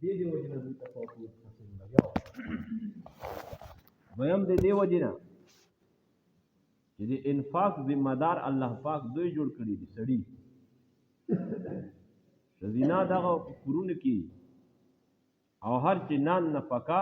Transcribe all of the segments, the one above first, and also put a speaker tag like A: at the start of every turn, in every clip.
A: دې وجه نه دوی ته فوقیت حاصل لګیا دویم د دې وجه نه چې د انفاق ذمہ دار الله پاک دوی جوړ کړي دي سړي ښځینه دغه کورونه کې او هر چې نان نفقه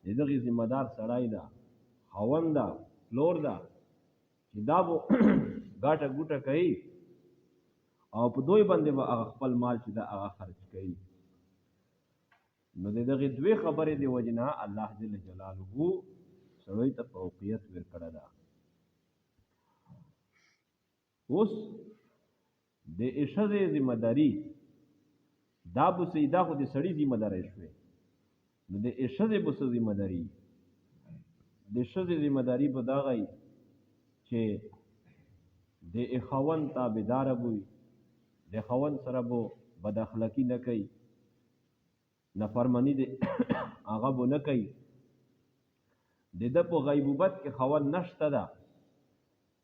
A: د دغې ذمہ دار سړی ده خاوند ده پلور ده چې دا به ګاټه ګوټه کوي او په دوی باندې به هغه خپل مال چې ده هغه خرج کوي نو د دغې دوې خبرې د وجې نه الله جل جلاله سړی ته فوقیت ورکړه ده اوس د ښځې ذمہ داري دا به دا خو د سړي ذمہ داري شوې نو د ښځې به څه ذمہ داري د ښځې ذمہ داري به دغه وي چې د خاوند تابعداره به وي د خاوند سره به بد اخلاقي نه کوي نافرماني د هغه به نه کوي د ده په غیبوبت کې خاوند نشته ده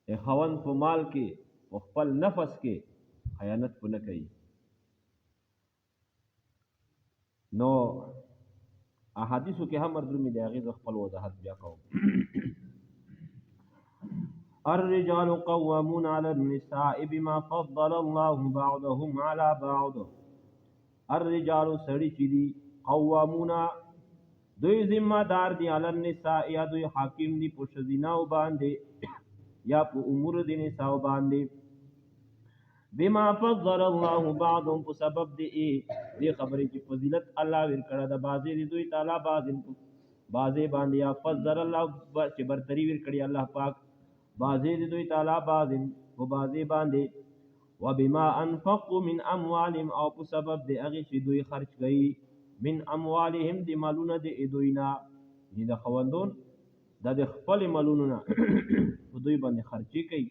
A: د خاوند په مال کې په خپل نفس کې خیانت به نه کوي نو احادیثو کې هم مردمی د هغې خپل وضاحت بیا کوم الرجال قوامون على النساء بما فضل الله بعضهم على بعض الرجال سړي چې دي قوامون دوی ذمہ دار دي على النساء یا دوی حاکم دي په ښځیناو باندې یا په امور د نساو باندې بما فضل الله بعضهم په سبب دې خبرې چې فضیلت الله ورکړه د بعضې د دوی تعالی بعضې باندې یا فضل الله چې برتري ورکړي الله پاک بعضې د دوی تعالی په بعضې باندې وبما انفقوا من اموالهم او په سبب د هغې چې دوی خرج کوي من اموالهم د مالونه د دوی نه د خوندون د خپل مالونو نه په دوی باندې خرچي کوي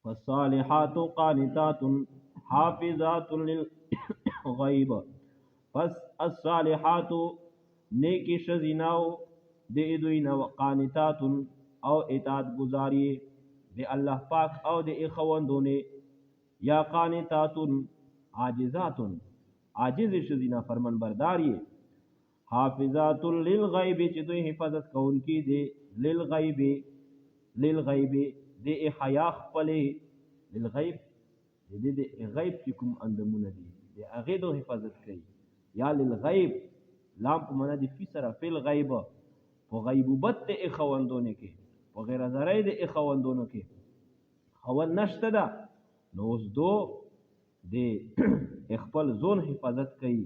A: والصالحات قانتات حافظات للغیب پس الصالحات نیکی ښځیناو د دوی نه قانتات او اطاعت گزاری د الله پاک او د خوندونه یا قانتات عاجزات عاجز ښځینه فرمان برداری حافظات للغیب چې دوی حفاظت کوونکي دي للغیب د حیا خپلې للغیب د غیب چې کوم اندامونه دي د هغې دو حفاظت کوي یا للغیب لام په معنا د فی سره فی الغیب په غیبوبت د خوندونه کې په غیر نظرۍ د خوندونو کې خوند نشته ده نو اوس دو د خپل ځون حفاظت کوي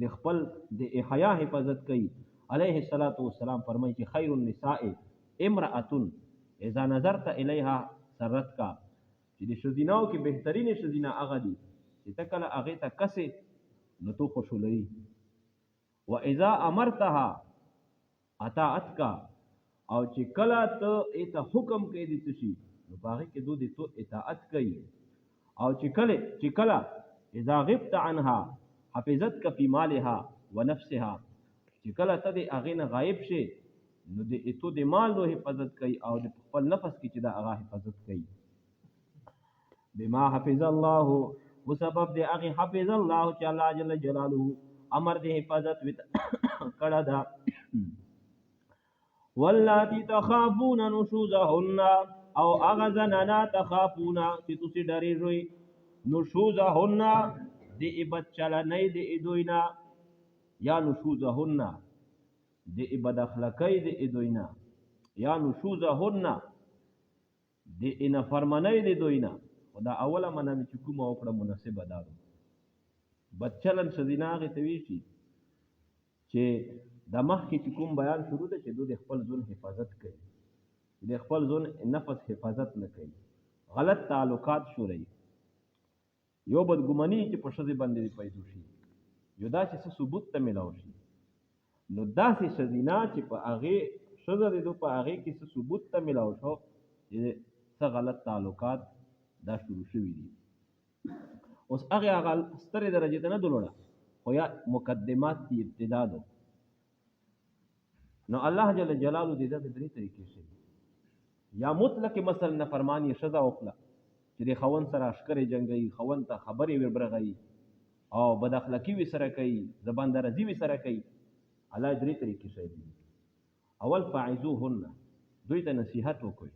A: د خپل د حیا حفاظت کوي علیه الصلاة والسلام فرمایي چې خیر النساء امرأة اذا نظرت الیها سرت کا چې د ښځیناو کې بهترین ښځینه هغه دي چې ته کله هغې ته کسې نو تو خوشحالوي و اذا امرتها اطاعت کا او چې کله ته ایته حکم کوي د څه شي نو په هغې کې دو د تو اطاعت کوي او چې کله اذا غبت عنها حفظتک فی مالها و نفسها چې کله ته د هغې نه غایب شي نو د اتو د مال نو حفاظت کوي او د خپل نفس کې چې دا هغه حفاظت کوي بما حفظ الله وسبب د هغې حفظ الله چې الله جل جلاله امر د حفاظت کړه ده واللاتی تخافون نشوزهن او هغه زنانا تخافون چې تاسې ډارېږئ نشوزهن د بدچلنۍ د دوی نه یا نشوزهن د بد اخلاقۍ د دوی نه یا نشوزهن د نافرمانۍ د دوی نه خو دا اوله منه مې چې کومه وکړه مناسبه دا ده بدچلن ښځینه هغې ته وایي چې د مخکې چې کوم بیان شروع ده چې دو د خپل ځون حفاظت کوي د خپل ځون نفس حفاظت نه کوي غلط تعلقات شوروي یو بدګماني چې په ښځې باندې پیدا شي یو دا چې څه ثبوت ته میلاو شي نو داسې ښځینه چې په هغې ښځه د دو په هغې کې څه ثبوت ته میلاو شو چې څه غلط تعلقات دا شروع شوي دي اوس هغې هغه سترې درجې ته نه دلوړه خو یا مقدمات دي ابتدا ده نو الله جل جلاله دې دغه درې طریقې شي یا مطلق مثلا نافرماني ښځه وکړه چې د خاوند سره ښکرې جنګوي خاوند ته خبرې وربرغوي او بد اخلاقی وی سره کوي زبان درزي وی سره کوي الله درې طریقې شي دي اول فاعذوهن دوی ته نصیحت وکړي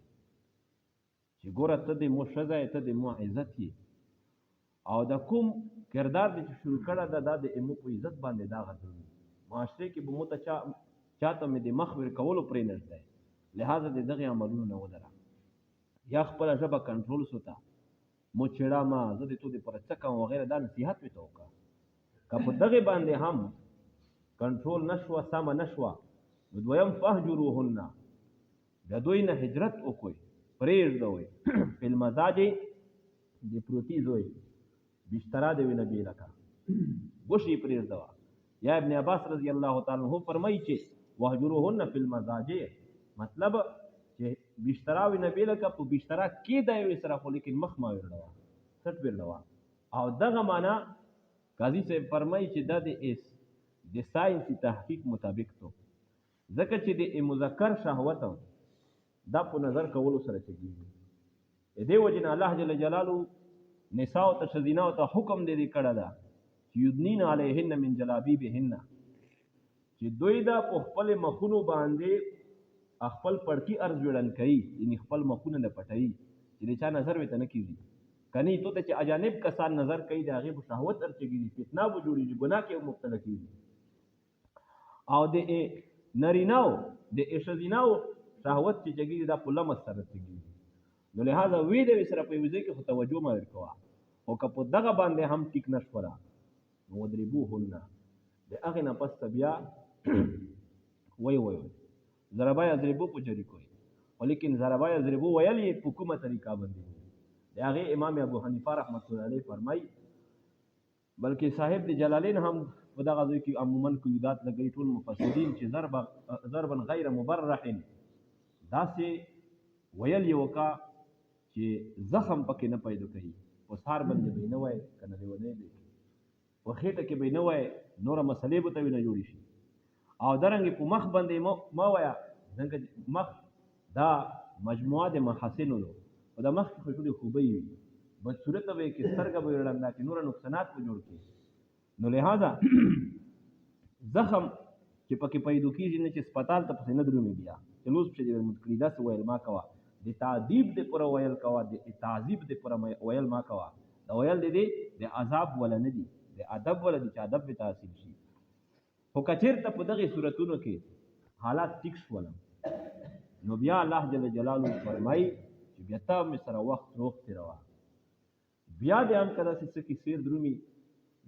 A: چې ګوره ته د مو ښځه ته د مو عزت یې او د کوم کردار دې چې شروع کړه دا د امو په عزت باندې دا غږ معاشره کې به مو ته چاته مې د مخ ور کولو پرې نه دی لہذا د دغه عملونو نه ودره یا خپل ژبه کنټرول سوتا مو چړه ما زه د تو د پر څکه وغیرہ دا نصیحت وي ته وکړه که په دغه باندې هم کنټرول نشوه سمه نشوه نو دویم فهجروهن د دوی نه هجرت وکړئ پرېږدوئ په المزاج د پروتي زوی بستره د وینه بې لکه ګوشې پرېږدوه یا ابن عباس رضی الله تعالی عنہ فرمایي چې وهجروهن فی المزاج مطلب چې بستره وینه بې لکه په بستره کې د یو سره خو لیکن مخ ما ورډوه سټ ورډوه او دغه معنا قاضي صاحب فرمایي چې دا د ساينسي تحقیق مطابق تو ځکه چې د مذکر شهوت دا په نظر کولو سره چګیږي دې وجه نه الله جل جلاله نساء او تشذینا او ته حکم دې کړه دا چې یدنین علیهن من جلابیبهن چې دوی دا په خپل مخونو باندې خپل پړکی ارز جوړن کوي یعنی خپل مخونه نه پټي چې د چا نظر وته نه کیږي کني ته چې اجانب کسان نظر کوي دا غي په شهوت ارچګي فتنه و جوړي ګناه کې مبتلا کیږي او د نریناو د اشذیناو شهوت چې جګي دا په لمس سره چګي نو لہذا وی د سره په وځي کې توجه ما ورکوا او که په دغه باندې هم ټیک نشورا نو ودربوهن د هغه نه پس بیا وای ضربه یضربو په جری کوي ولیکن ضربه یضربو ویل یې په کومه طریقه باندې د هغه امام ابو حنیفه رحمۃ اللہ علیہ فرمای بلکې صاحب د جلالین هم په دغه ځای کې عموما قیودات لګی ټول مفسرین چې ضربا غیر مبرح داسې ویل یو کا چې زخم پکې نه پیدا کوي او سار باندې به نه وای کنه دی ونه دی او خېټه کې به نه وای نور مسلې به ته نه جوړی شي او درنګ په مخ باندې ما وایا څنګه مخ دا مجموعه د محاسنو او د مخ کې ټول خوبي وي بد صورت به کې سترګه به وړاندې کې نور نقصانات به جوړ کړي نو لہذا زخم چې پکې پیدا کیږي نه چې هسپتال ته پسې نه درومي بیا چلوس چې متقلیدا سو ویل ما کوا د تعذيب د پر ویل کوا د تعذيب د پر ویل ما کوا دا ویل دي د عذاب ولا نه دي د ادب ولا د ادب په تاثیر شي خو کچیرته په دغه صورتونو کې حالات ټیک شول نو بیا الله جل جلاله فرمایي چې بیا ته مې سره وخت روغ تیروا بیا د هم کله چې سیر درومي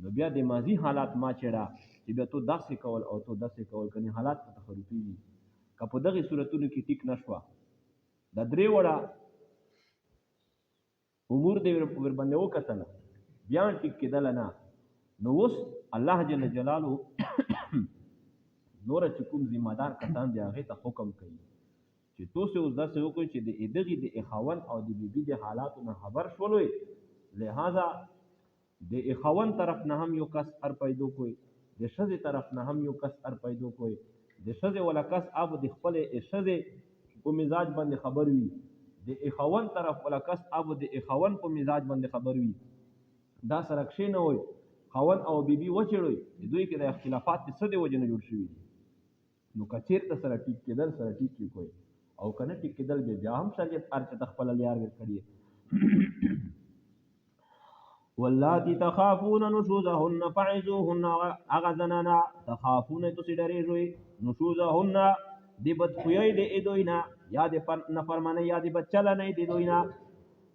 A: نو بیا د ماضی حالات ما چېړه چې بیا تو داسې کول او تو داسې کول کني حالات په تخرفي دي که په دغه صورتونو کې ټیک نشوه د درې وړه امور دې ور باندې وکتل بیا ټیک کېدل نه نو اوس الله جل جلاله نور چې کوم ذمہ دار کسان دی هغه ته حکم کوي چې تاسو اوس داسې وکړئ چې د دغه د اخوان او د بیبي د حالاتو نه خبر شولوي لہذا د اخوان طرف نه هم یو کس ار پیدا کوي د شذ طرف نه هم یو کس ار پیدا کوي د شذ ولا کس اب د خپل شذ په مزاج باندې خبر وي د اخوان طرف ولا کس اب د اخوان په مزاج باندې خبر وي دا سره کښې نه وي خوان او بیبي وچړوي دوی کې د اختلافات څه دی وجه نه جوړ شوي نو کچیر ته سره ټیک کېدل سره ټیک کوي او کنه ټیک کېدل بیا هم شریعت ارچ تخپل لیار ور کړی واللاتی تخافون نشوزهن فعزوهن اغزننا تخافون تسدریږي نشوزهن دی بدخوی دی ادوینا یا دی نفرمانی یا دی بدچلنی دی دوینا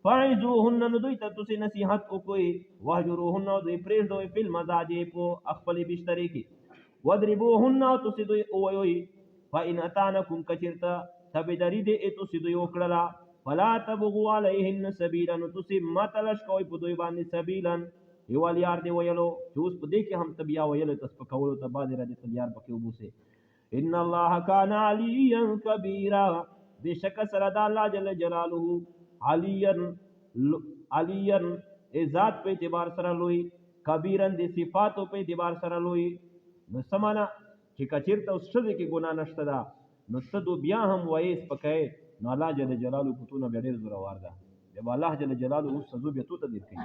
A: فعزوهن ندوی ته تسی نصیحت وکوي وهجروهن دوی پرېږدوي فی المضاجع په خپل بسترې کې وضربوهن تسی دوی اووي فإن اتانکم کچرتا تبدری دی تسی دوی وکړه فلا تبغوا علیهن سبیلا تسی متلش کوي په دوی باندې سبیلا یوال یار دی ویلو چې اوس په دې کې هم تبیا ویلو تاسو په کولو ته باندې را دي یار پکې وبوسه ان الله کان علیا کبیرا بشک سره د الله جل جلاله علیا ذات په اعتبار سره لوی کبیرن د صفاتو په اعتبار سره لوی نو سمانا چې کچیرته اوس څه کې ګناه نشته دا نو ته دو بیا هم وایس پکې نو الله جل جلاله پتونه بیا ډېر زوره وار ده دی الله جل جلاله اوس سزو بیا تو ته درکې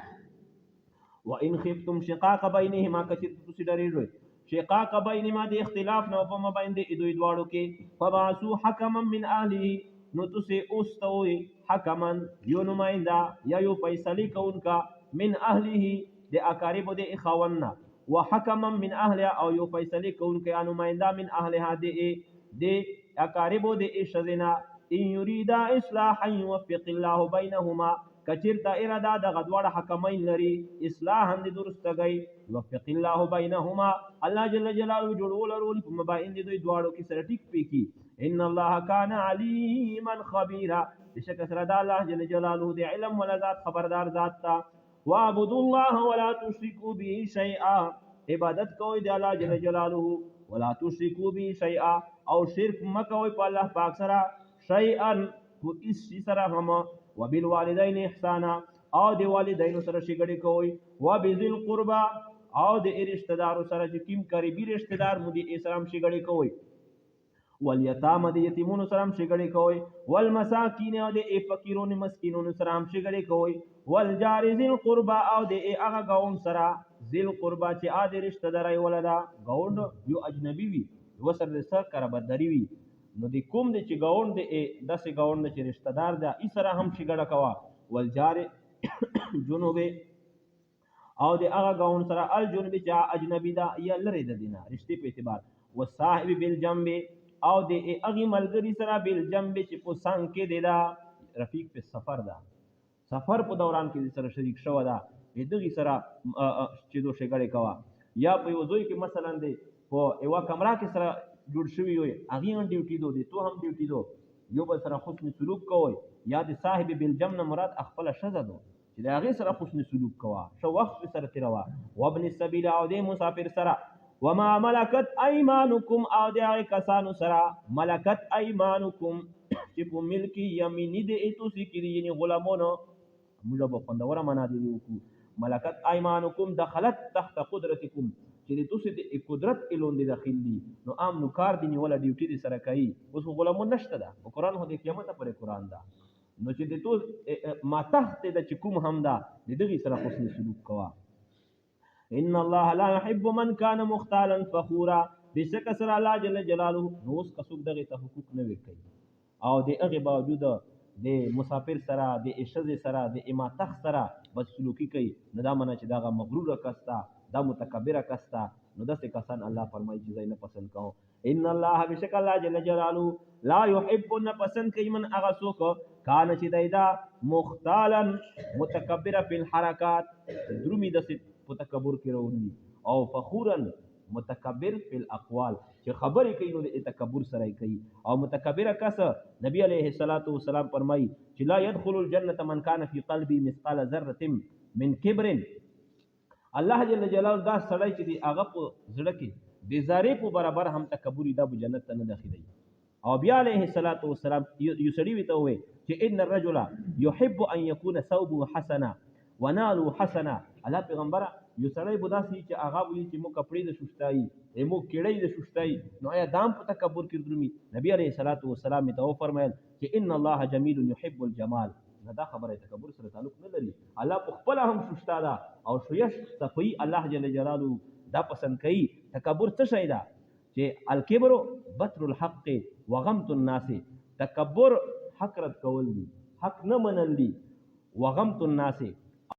A: وان خفتم شقاق بینهما کچر تسی ډریږئ شقاق بینهما د اختلاف نه په مابین د دوی دواړو کې فبعثوا حکما من اهله نو تسی اوستوي حکما یو نماینده یا یو فیصله کوونکا من اهله د اقارب د اخواننا وحکما من اهلها او یو فیصله کوونکا نماینده من اهلها د اقارب د شذنا ان یریدا اصلاحا يوفق الله بینهما کچرتا اراده د غدوړ حکمین لري اصلاح هم د درستګي يوفق الله بینهما الله جل جلاله جوړول ورول په مباین د دوی دواړو کې سره ټیک پیکی ان الله کان علیما خبیرا بشک سره د الله جل جلاله د علم ولا ذات خبردار ذات تا واعبدوا الله ولا تشركوا به شيئا عبادت کوئ د الله جل جلاله ولا تشركوا به شيئا او شرک مکوئ په الله پاک سره شيئا کو اس سره هم وبالوالدین احسانا او د والدین سره شګړې کوي وبذل قربا او د رشتہ دارو سره چې کیم قریبي رشتہ دار مو دي اسلام شګړې کوي والیتام د یتیمونو سره شګړې کوي والمساکین او د فقیرونو مسکینونو سره شګړې کوي والجار ذل قربا او د هغه گاون سره ذل قربا چې ا د رشتہ داري ولدا گاون یو اجنبي وي وسره سره کربدري وي نو د کوم د چې گاون د داسې گاون چې رشتہ دار ده ای سره هم شګړه کوا والجار جنوب او د هغه گاون سره الجنوب چې اجنبي ده یا لری ده دینه رشتې په اعتبار وصاحب بالجنب او د هغه ملګری سره بالجنب چې په څنګ کې دی دا رفیق په سفر ده سفر په دوران کې سره شریک شو ده دغه سره چې دو شګړه کوا یا په وځوي کې مثلا دی په یو کمره کې سره جوړ شوی وي هغه هم ډیوټي دو دي تو هم ډیوټي دو یو بل سره حسن سلوک کوي یا د صاحب بالجمن مراد خپل شذ دو چې د هغه سره حسن سلوک کوا شو وخت سره تیروا وابن السبيل او د مسافر سره وما ملکت ايمانكم او د هغه کسانو سره ملکت ايمانكم چې په ملکی یمینی د ایتو سکری یعنی غلامونو موږ په خوندوره معنا دی وکړو ملکت ايمانكم دخلت تحت قدرتكم چې تاسو د قدرت الون دي داخل دي نو عام نو کار دی ولا ډیوټي دي سره کوي اوس غلامون نشته ده او قران هو د قیامت پر قران ده نو چې د تو ما تحت د چکم هم ده د دغه سره حسن سلوک کوا ان الله لا يحب من كان مختالا فخورا بشک سره الله جل جلاله نو اس کسب دغه ته حقوق نه ورکي او د هغه باوجود د مسافر سره د اشز سره د اماتخ سره بس سلوکی کوي نه دا منه چې دا مغرور کستا دا متکبر کستا نو دسه کسان الله فرمایي چې زینه پسند کوو ان الله بشک الله جل جلاله لا يحب ان پسند کوي من هغه څوک کان چې دایدا مختالا متکبر فی الحرکات درومی دسه تکبر کې رواني او فخورا متکبر فی الاقوال چې خبرې کوي نو د تکبر سره کوي او متکبر کس نبی علیه الصلاۃ والسلام فرمایي چې لا يدخل الجنه من كان في قلبه مثقال ذره من کبر الله جل جلاله دا سړی چې دی هغه په زړه کې د ذره په برابر هم تکبر دا په جنت ته نه داخلي او بیا علیه الصلاۃ والسلام یو سړی وته وي چې ان الرجل يحب ان يكون ثوبه حسنا ونالو حسنا الله پیغمبر یو سړی بوداسي چې هغه وی چې مو کپڑے د شوشتای مو کېړې د شوشتای نو یا دام په تکبر کې درومي نبی علیه الصلاۃ والسلام ته فرمایل چې ان الله جمیل يحب الجمال دا خبره تکبر سره تعلق نه لري الله په خپل هم شوشتا ده او شویش صفی الله جل جلاله دا پسند کوي تکبر څه شي ده چې الکبر بطر الحق وغمت الناس تکبر حق رد کول دي حق نه منل دي وغمت الناس